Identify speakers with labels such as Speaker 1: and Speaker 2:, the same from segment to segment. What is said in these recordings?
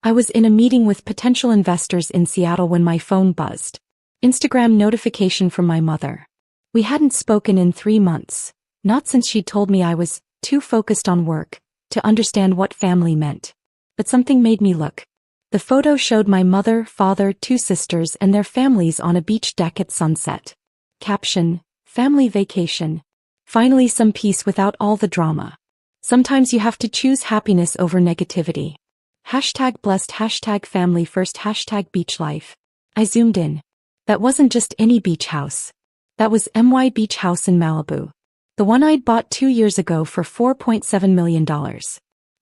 Speaker 1: I was in a meeting with potential investors in Seattle when my phone buzzed. Instagram notification from my mother. We hadn't spoken in 3 months, not since she'd told me I was too focused on work to understand what family meant. But something made me look. The photo showed my mother, father, 2 sisters and their families on a beach deck at sunset. Caption, family vacation. Finally some peace without all the drama. Sometimes you have to choose happiness over negativity. #blessed, #family first, #beach life. I zoomed in. That wasn't just any beach house. That was MY Beach House in Malibu. The one I'd bought 2 years ago for $4.7 million.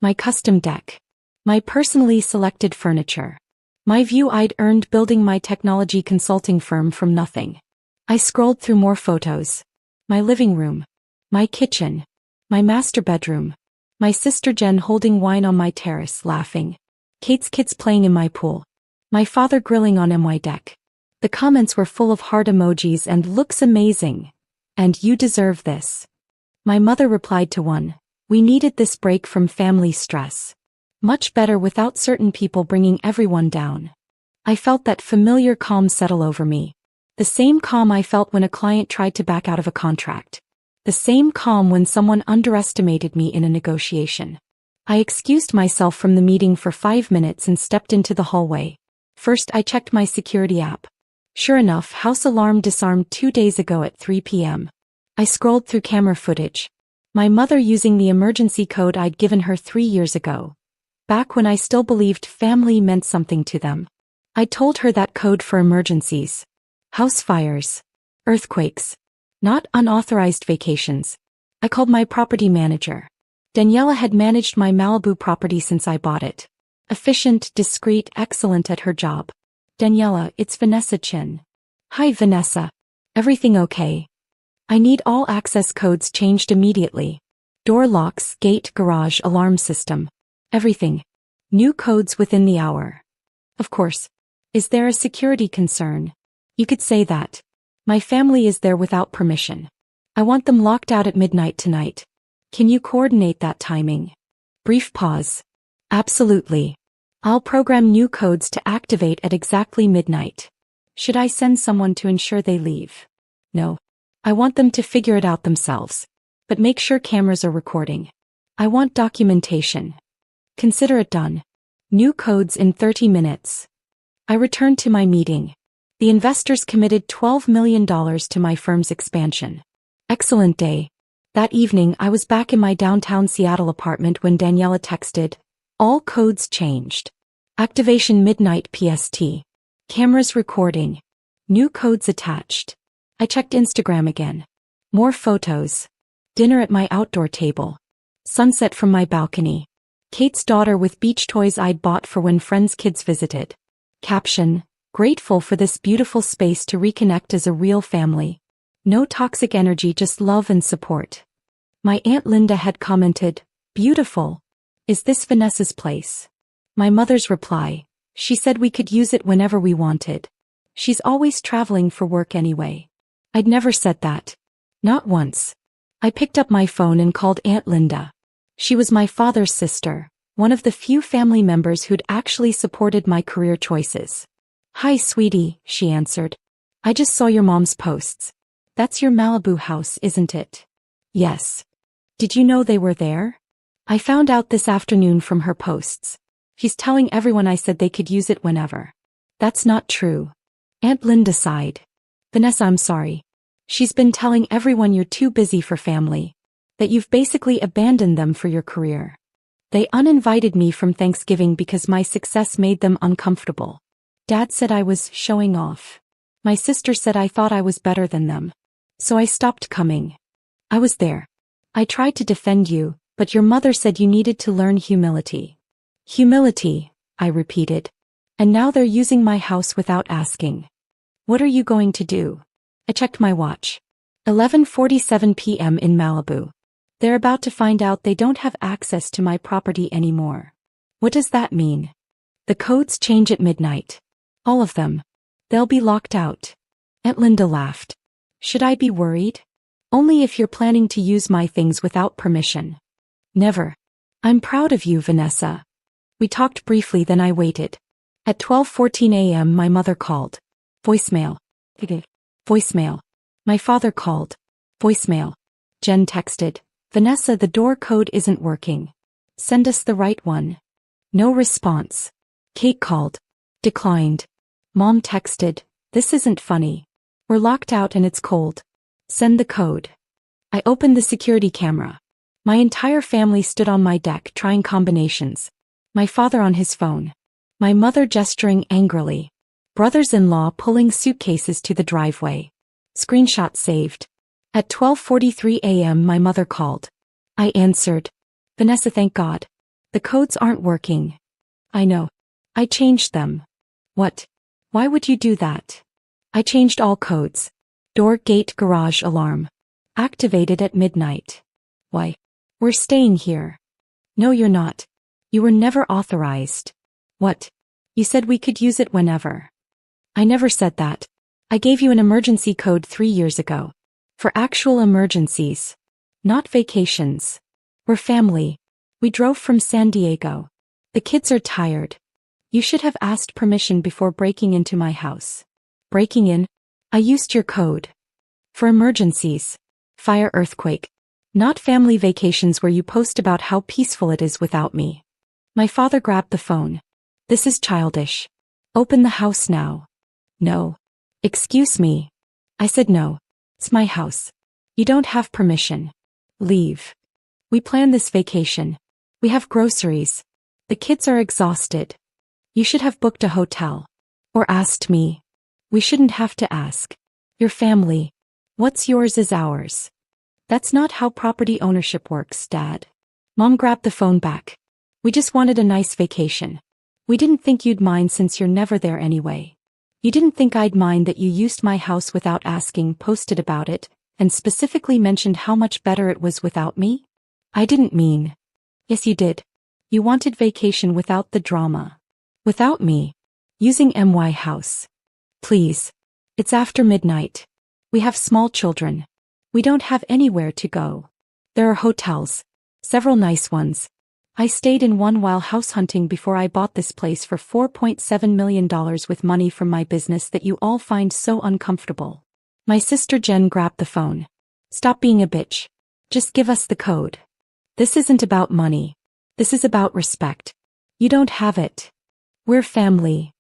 Speaker 1: My custom deck. My personally selected furniture. My view I'd earned building my technology consulting firm from nothing. I scrolled through more photos. My living room. My kitchen. My master bedroom. My sister Jen holding wine on my terrace, laughing. Kate's kids playing in my pool. My father grilling on MY deck. The comments were full of heart emojis and looks amazing. And you deserve this. My mother replied to one. We needed this break from family stress. Much better without certain people bringing everyone down. I felt that familiar calm settle over me. The same calm I felt when a client tried to back out of a contract. The same calm when someone underestimated me in a negotiation. I excused myself from the meeting for 5 minutes and stepped into the hallway. First I checked my security app. Sure enough, house alarm disarmed 2 days ago at 3 p.m. I scrolled through camera footage. My mother using the emergency code I'd given her 3 years ago. Back when I still believed family meant something to them. I told her that code for emergencies. House fires. Earthquakes. Not unauthorized vacations. I called my property manager. Daniela had managed my Malibu property since I bought it. Efficient, discreet, excellent at her job. Daniela, it's Vanessa Chin. Hi Vanessa. Everything okay? I need all access codes changed immediately. Door locks, gate, garage, alarm system. Everything. New codes within the hour. Of course. Is there a security concern? You could say that. My family is there without permission. I want them locked out at midnight tonight. Can you coordinate that timing? Brief pause. Absolutely. I'll program new codes to activate at exactly midnight. Should I send someone to ensure they leave? No. I want them to figure it out themselves. But make sure cameras are recording. I want documentation. Consider it done. New codes in 30 minutes. I returned to my meeting. The investors committed $12 million to my firm's expansion. Excellent day. That evening I was back in my downtown Seattle apartment when Daniela texted, all codes changed. Activation midnight PST. Cameras recording. New codes attached. I checked Instagram again. More photos. Dinner at my outdoor table. Sunset from my balcony. Kate's daughter with beach toys I'd bought for when friends' kids visited. Caption, grateful for this beautiful space to reconnect as a real family. No toxic energy, just love and support. My Aunt Linda had commented, beautiful. Is this Vanessa's place? My mother's reply, she said we could use it whenever we wanted. She's always traveling for work anyway. I'd never said that. Not once. I picked up my phone and called Aunt Linda. She was my father's sister, one of the few family members who'd actually supported my career choices. Hi sweetie, she answered. I just saw your mom's posts. That's your Malibu house, isn't it? Yes. Did you know they were there? I found out this afternoon from her posts. She's telling everyone I said they could use it whenever. That's not true. Aunt Linda sighed. Vanessa, I'm sorry. She's been telling everyone you're too busy for family. That you've basically abandoned them for your career. They uninvited me from Thanksgiving because my success made them uncomfortable. Dad said I was showing off. My sister said I thought I was better than them. So I stopped coming. I was there. I tried to defend you, but your mother said you needed to learn humility. Humility, I repeated. And now they're using my house without asking. What are you going to do? I checked my watch. 11:47 p.m. in Malibu. They're about to find out they don't have access to my property anymore. What does that mean? The codes change at midnight. All of them. They'll be locked out. Aunt Linda laughed. Should I be worried? Only if you're planning to use my things without permission. Never. I'm proud of you, Vanessa. We talked briefly, then I waited. At 12:14 a.m. my mother called. Voicemail. Voicemail. My father called. Voicemail. Jen texted. Vanessa, the door code isn't working. Send us the right one. No response. Kate called. Declined. Mom texted. This isn't funny. We're locked out and it's cold. Send the code. I opened the security camera. My entire family stood on my deck trying combinations. My father on his phone. My mother gesturing angrily. Brothers-in-law pulling suitcases to the driveway. Screenshot saved. At 12:43 a.m. my mother called. I answered. Vanessa, thank God. The codes aren't working. I know. I changed them. What? Why would you do that? I changed all codes. Door, gate, garage alarm. Activated at midnight. Why? We're staying here. No, you're not. You were never authorized. What? You said we could use it whenever. I never said that. I gave you an emergency code 3 years ago. For actual emergencies. Not vacations. We're family. We drove from San Diego. The kids are tired. You should have asked permission before breaking into my house. Breaking in? I used your code. For emergencies. Fire, earthquake. Not family vacations where you post about how peaceful it is without me. My father grabbed the phone. This is childish. Open the house now. No. Excuse me. I said no. It's my house. You don't have permission. Leave. We planned this vacation. We have groceries. The kids are exhausted. You should have booked a hotel. Or asked me. We shouldn't have to ask. Your family. What's yours is ours. That's not how property ownership works, Dad. Mom grabbed the phone back. We just wanted a nice vacation. We didn't think you'd mind since you're never there anyway. You didn't think I'd mind that you used my house without asking, posted about it, and specifically mentioned how much better it was without me? I didn't mean. Yes, you did. You wanted vacation without the drama. Without me. Using my house. Please. It's after midnight. We have small children. We don't have anywhere to go. There are hotels. Several nice ones. I stayed in one while house hunting before I bought this place for $4.7 million with money from my business that you all find so uncomfortable. My sister Jen grabbed the phone. Stop being a bitch. Just give us the code. This isn't about money. This is about respect. You don't have it. We're family.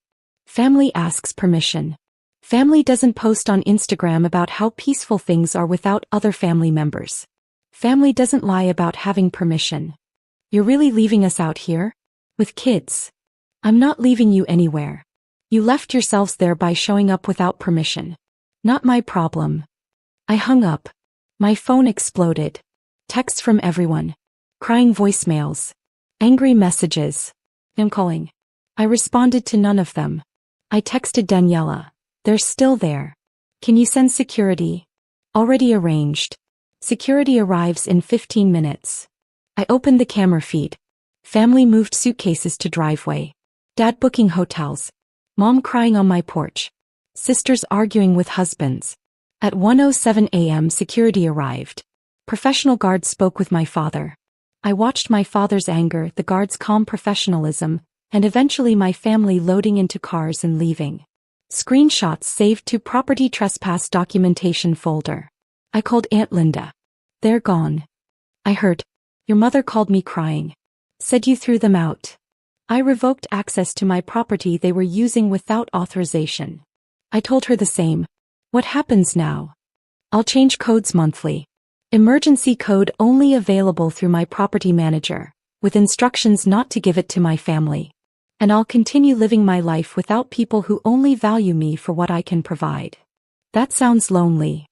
Speaker 1: Family asks permission. Family doesn't post on Instagram about how peaceful things are without other family members. Family doesn't lie about having permission. You're really leaving us out here? With kids? I'm not leaving you anywhere. You left yourselves there by showing up without permission. Not my problem. I hung up. My phone exploded. Texts from everyone. Crying voicemails. Angry messages. I'm calling. I responded to none of them. I texted Daniela. They're still there. Can you send security? Already arranged. Security arrives in 15 minutes. I opened the camera feed. Family moved suitcases to driveway. Dad booking hotels. Mom crying on my porch. Sisters arguing with husbands. At 1:07 a.m. security arrived. Professional guards spoke with my father. I watched my father's anger, the guards' calm professionalism, and eventually my family loading into cars and leaving. Screenshots saved to property trespass documentation folder. I called Aunt Linda. They're gone. I heard. Your mother called me crying. Said you threw them out. I revoked access to my property they were using without authorization. I told her the same. What happens now? I'll change codes monthly. Emergency code only available through my property manager, with instructions not to give it to my family. And I'll continue living my life without people who only value me for what I can provide. That sounds lonely.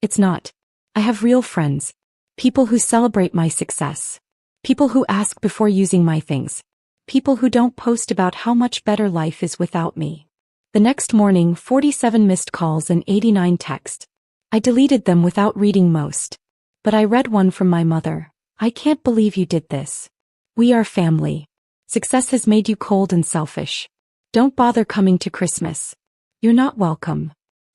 Speaker 1: It's not. I have real friends. People who celebrate my success. People who ask before using my things. People who don't post about how much better life is without me. The next morning, 47 missed calls and 89 texts. I deleted them without reading most. But I read one from my mother. I can't believe you did this. We are family. Success has made you cold and selfish. Don't bother coming to Christmas. You're not welcome.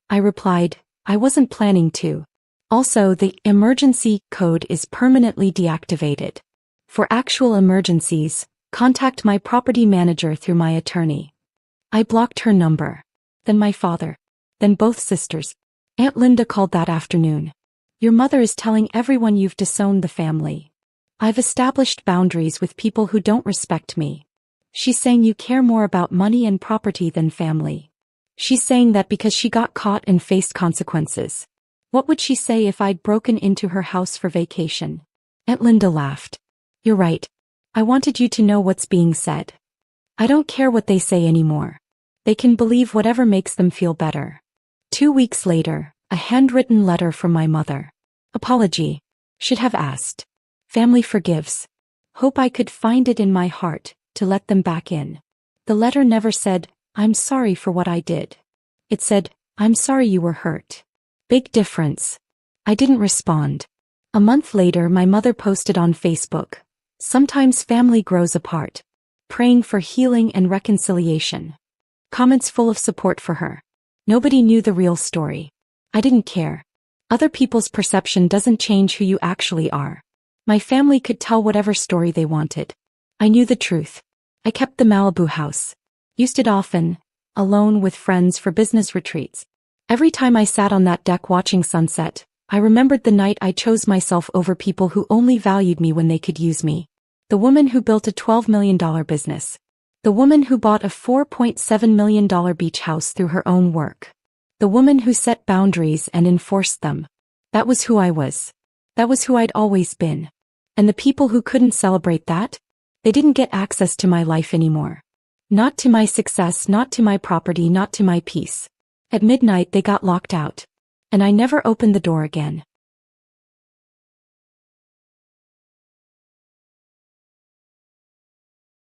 Speaker 1: I replied, I wasn't planning to. Also, the emergency code is permanently deactivated. For actual emergencies, Contact my property manager through my attorney. I blocked her number. Then my father. Then both sisters. Aunt Linda called that afternoon. Your mother is telling everyone you've disowned the family. I've established boundaries with people who don't respect me. She's saying you care more about money and property than family. She's saying that because she got caught and faced consequences. What would she say if I'd broken into her house for vacation? Aunt Linda laughed. You're right. I wanted you to know what's being said. I don't care what they say anymore. They can believe whatever makes them feel better. 2 weeks later, a handwritten letter from my mother. Apology. Should have asked. Family forgives. Hope I could find it in my heart to let them back in. The letter never said, I'm sorry for what I did. It said, I'm sorry you were hurt. Big difference. I didn't respond. A month later, my mother posted on Facebook. Sometimes family grows apart. Praying for healing and reconciliation. Comments full of support for her. Nobody knew the real story. I didn't care. Other people's perception doesn't change who you actually are. My family could tell whatever story they wanted. I knew the truth. I kept the Malibu house. Used it often, alone with friends for business retreats. Every time I sat on that deck watching sunset, I remembered the night I chose myself over people who only valued me when they could use me. The woman who built a $12 million business. The woman who bought a $4.7 million beach house through her own work. The woman who set boundaries and enforced them. That was who I was. That was who I'd always been. And the people who couldn't celebrate that? They didn't get access to my life anymore. Not to my success, not to my property, not to my peace. At midnight they got locked out. And I never opened the door again.